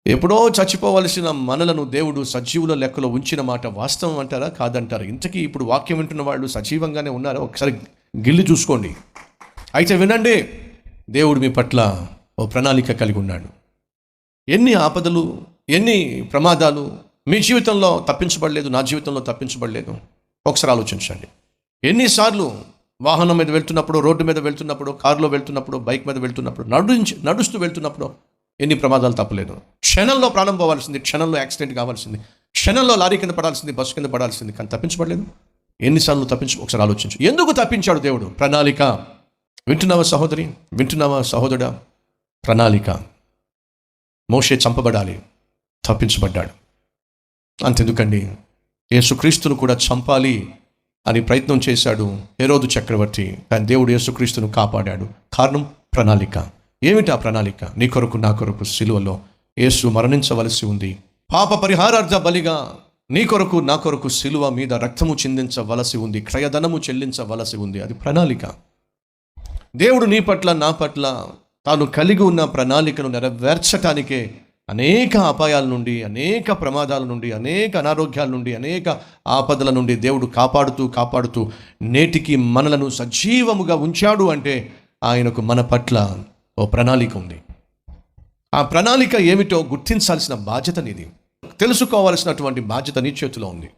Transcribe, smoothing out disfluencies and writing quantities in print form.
ఎప్పుడో చచ్చిపోవలసిన మనలను దేవుడు సజీవుల లెక్కలో ఉంచిన మాట వాస్తవం అంటారా కాదంటారా? ఇంతకీ ఇప్పుడు వాక్యం వింటున్న వాళ్ళు సజీవంగానే ఉన్నారా? ఒకసారి గిల్లి చూసుకోండి. అయితే వినండి, దేవుడు మీ పట్ల ఓ ప్రణాళిక కలిగి ఉన్నాడు. ఎన్ని ఆపదలు, ఎన్ని ప్రమాదాలు మీ జీవితంలో తప్పించబడలేదు, నా జీవితంలో తప్పించబడలేదు. ఒకసారి ఆలోచించండి. ఎన్నిసార్లు వాహనం మీద వెళ్తున్నప్పుడు, రోడ్డు మీద వెళ్తున్నప్పుడు, కారులో వెళ్తున్నప్పుడు, బైక్ మీద వెళ్తున్నప్పుడు, నడుస్తూ వెళ్తున్నప్పుడు ఎన్ని ప్రమాదాలు తప్పలేదు. క్షణంలో ప్రాణం పోవాల్సింది, క్షణంలో యాక్సిడెంట్ కావాల్సింది, క్షణంలో లారీ కింద పడాల్సింది, బస్సు కింద పడాల్సింది, కానీ తప్పించబడలేదు. ఎన్నిసార్లు ఒకసారి ఆలోచించు. ఎందుకు తప్పించాడు దేవుడు? ప్రణాళిక. వింటున్నావా సహోదరి, వింటున్నావా సహోదరుడా? ప్రణాళిక. మోషే చంపబడాలి, తప్పించబడ్డాడు. అంతెందుకండి, యేసుక్రీస్తును కూడా చంపాలి అని ప్రయత్నం చేశాడు హెరోదు చక్రవర్తి, కానీ దేవుడు యేసుక్రీస్తును కాపాడాడు. కారణం ప్రణాళిక. ఏమిటి ఆ ప్రణాళిక? నీ కొరకు నా కొరకు సిలువలో యేసు మరణించవలసి ఉంది. పాప పరిహారార్థ బలిగా నీ కొరకు నా కొరకు సిలువ మీద రక్తము చిందించవలసి ఉంది, క్రయధనము చెల్లించవలసి ఉంది. అది ప్రణాళిక. దేవుడు నీ పట్ల నా పట్ల తాను కలిగి ఉన్న ప్రణాళికను నెరవేర్చటానికే అనేక అపాయాల నుండి, అనేక ప్రమాదాల నుండి, అనేక అనారోగ్యాల నుండి, అనేక ఆపదల నుండి దేవుడు కాపాడుతూ నేటికి మనలను సజీవముగా ఉంచాడు. అంటే ఆయనకు మన పట్ల ఓ ప్రణాళిక ఉంది. ఆ ప్రణాళిక ఏమిటో గుర్తించాల్సిన బాధ్యత నీది. తెలుసుకోవాల్సినటువంటి బాధ్యత నీ చేతిలో ఉంది.